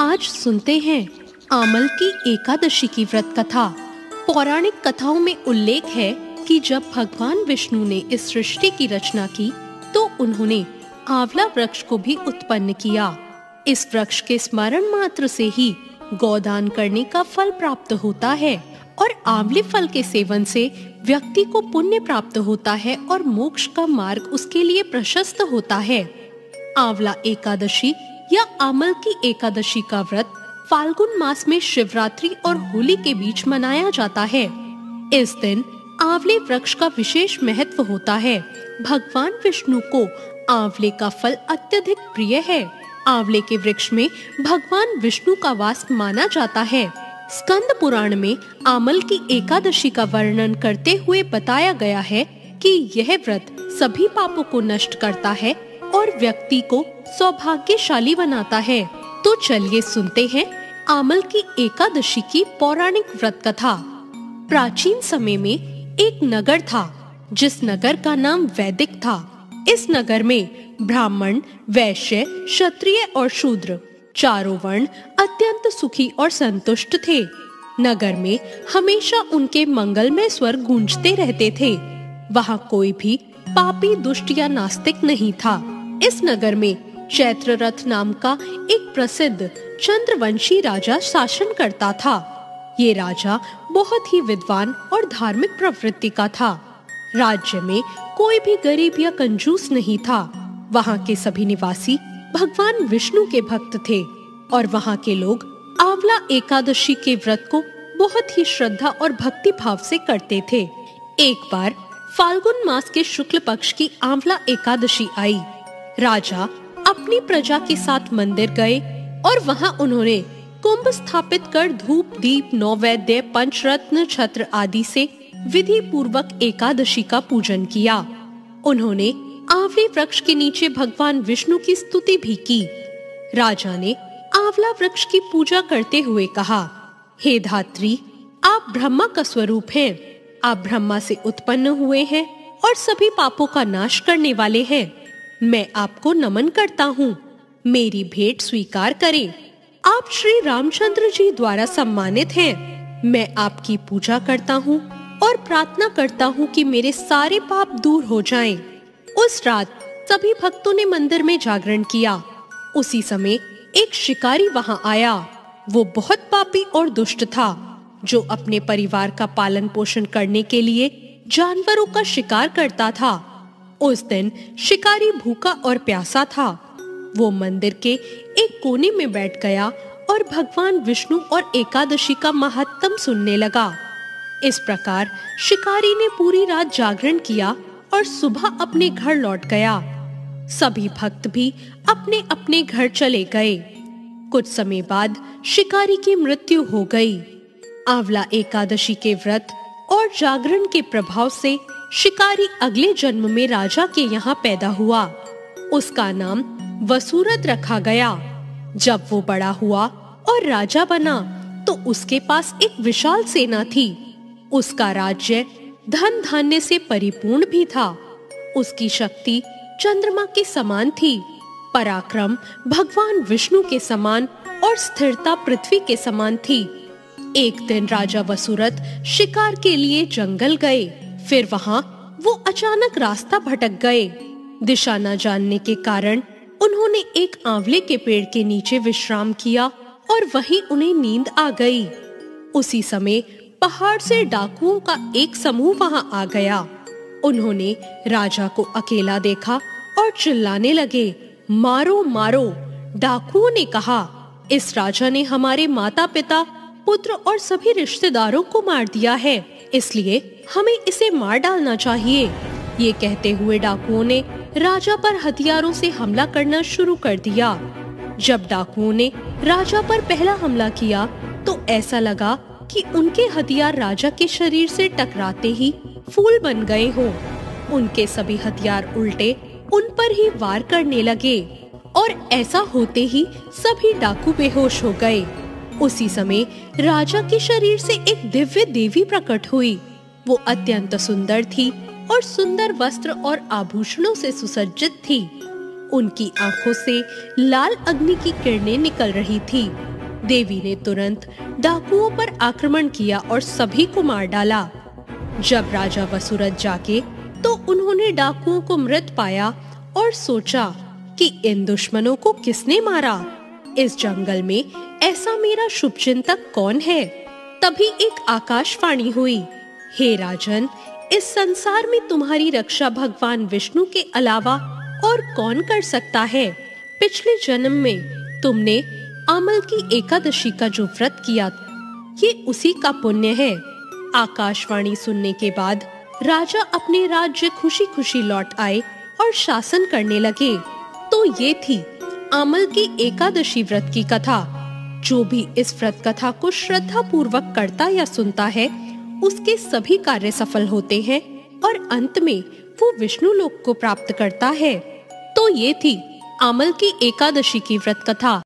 आज सुनते हैं आमल की एकादशी की व्रत कथा। पौराणिक कथाओं में उल्लेख है कि जब भगवान विष्णु ने इस सृष्टि की रचना की तो उन्होंने आंवला वृक्ष को भी उत्पन्न किया। इस वृक्ष के स्मरण मात्र से ही गोदान करने का फल प्राप्त होता है और आंवले फल के सेवन से व्यक्ति को पुण्य प्राप्त होता है और मोक्ष का मार्ग उसके लिए प्रशस्त होता है। आंवला एकादशी या आमल की एकादशी का व्रत फाल्गुन मास में शिवरात्रि और होली के बीच मनाया जाता है। इस दिन आंवले वृक्ष का विशेष महत्व होता है। भगवान विष्णु को आंवले का फल अत्यधिक प्रिय है। आंवले के वृक्ष में भगवान विष्णु का वास माना जाता है। स्कंद पुराण में आमल की एकादशी का वर्णन करते हुए बताया गया है कि यह व्रत सभी पापों को नष्ट करता है और व्यक्ति को सौभाग्यशाली बनाता है। तो चलिए सुनते हैं आमल की एकादशी की पौराणिक व्रत कथा। प्राचीन समय में एक नगर था जिस नगर का नाम वैदिक था। इस नगर में ब्राह्मण, वैश्य, क्षत्रिय और शूद्र चारों वर्ण अत्यंत सुखी और संतुष्ट थे। नगर में हमेशा उनके मंगलमय स्वर गूंजते रहते थे। वहाँ कोई भी पापी, दुष्ट या नास्तिक नहीं था। इस नगर में चैत्ररथ नाम का एक प्रसिद्ध चंद्रवंशी राजा शासन करता था। ये राजा बहुत ही विद्वान और धार्मिक प्रवृत्ति का था। राज्य में कोई भी गरीब या कंजूस नहीं था। वहाँ के सभी निवासी भगवान विष्णु के भक्त थे और वहाँ के लोग आंवला एकादशी के व्रत को बहुत ही श्रद्धा और भक्ति भाव से करते थे। एक बार फाल्गुन मास के शुक्ल पक्ष की आंवला एकादशी आई। राजा अपनी प्रजा के साथ मंदिर गए और वहां उन्होंने कुंभ स्थापित कर धूप, दीप, नौवेद्य, पंचरत्न, छत्र आदि से विधि पूर्वक एकादशी का पूजन किया। उन्होंने आंवले वृक्ष के नीचे भगवान विष्णु की स्तुति भी की। राजा ने आंवला वृक्ष की पूजा करते हुए कहा, हे धात्री, आप ब्रह्मा का स्वरूप हैं। आप ब्रह्मा से उत्पन्न हुए हैं और सभी पापों का नाश करने वाले हैं। मैं आपको नमन करता हूँ। मेरी भेंट स्वीकार करें। आप श्री रामचंद्र जी द्वारा सम्मानित हैं। मैं आपकी पूजा करता हूँ और प्रार्थना करता हूँ कि मेरे सारे पाप दूर हो जाएं। उस रात सभी भक्तों ने मंदिर में जागरण किया। उसी समय एक शिकारी वहां आया। वो बहुत पापी और दुष्ट था, जो अपने परिवार का पालन पोषण करने के लिए जानवरों का शिकार करता था। उस दिन शिकारी भूखा और प्यासा था। वो मंदिर के एक कोने में बैठ गया और भगवान विष्णु और एकादशी का महात्म सुनने लगा। इस प्रकार शिकारी ने पूरी रात जागरण किया और सुबह अपने घर लौट गया। सभी भक्त भी अपने अपने घर चले गए। कुछ समय बाद शिकारी की मृत्यु हो गई। आंवला एकादशी के व्रत और जागरण के प्रभाव से शिकारी अगले जन्म में राजा के यहाँ पैदा हुआ। उसका नाम वसुरथ रखा गया। जब वो बड़ा हुआ और राजा बना तो उसके पास एक विशाल सेना थी। उसका राज्य धन धान्य से परिपूर्ण भी था। उसकी शक्ति चंद्रमा के समान थी, पराक्रम भगवान विष्णु के समान और स्थिरता पृथ्वी के समान थी। एक दिन राजा वसुरथ शिकार के लिए जंगल गए। फिर वहां वो अचानक रास्ता भटक गए। दिशा न जानने के कारण उन्होंने एक आंवले के पेड़ के नीचे विश्राम किया और वहीं उन्हें नींद आ गई। उसी समय पहाड़ से डाकुओं का एक समूह वहां आ गया। उन्होंने राजा को अकेला देखा और चिल्लाने लगे, मारो मारो। डाकुओं ने कहा, इस राजा ने हमारे माता पिता, पुत्र और सभी रिश्तेदारों को मार दिया है, इसलिए हमें इसे मार डालना चाहिए। ये कहते हुए डाकुओं ने राजा पर हथियारों से हमला करना शुरू कर दिया। जब डाकुओं ने राजा पर पहला हमला किया तो ऐसा लगा कि उनके हथियार राजा के शरीर से टकराते ही फूल बन गए हों। उनके सभी हथियार उल्टे उन पर ही वार करने लगे और ऐसा होते ही सभी डाकू बेहोश हो गए। उसी समय राजा के शरीर से एक दिव्य देवी प्रकट हुई। वो अत्यंत सुंदर थी और सुंदर वस्त्र और आभूषणों से सुसज्जित थी। उनकी आंखों से लाल अग्नि की किरणें निकल रही थी। देवी ने तुरंत डाकुओं पर आक्रमण किया और सभी को मार डाला। जब राजा वसुरथ जागे तो उन्होंने डाकुओं को मृत पाया और सोचा कि इन दुश्मनों को किसने मारा। इस जंगल में ऐसा मेरा शुभचिंतक कौन है? तभी एक आकाशवाणी हुई, हे राजन, इस संसार में तुम्हारी रक्षा भगवान विष्णु के अलावा और कौन कर सकता है? पिछले जन्म में तुमने अमल की एकादशी का जो व्रत किया, ये उसी का पुण्य है। आकाशवाणी सुनने के बाद राजा अपने राज्य खुशी खुशी लौट आए और शासन करने लगे। तो ये थी अमल की एकादशी व्रत की कथा। जो भी इस व्रत कथा को श्रद्धा पूर्वक करता या सुनता है, उसके सभी कार्य सफल होते हैं और अंत में वो विष्णु लोक को प्राप्त करता है। तो ये थी अमल की एकादशी की व्रत कथा।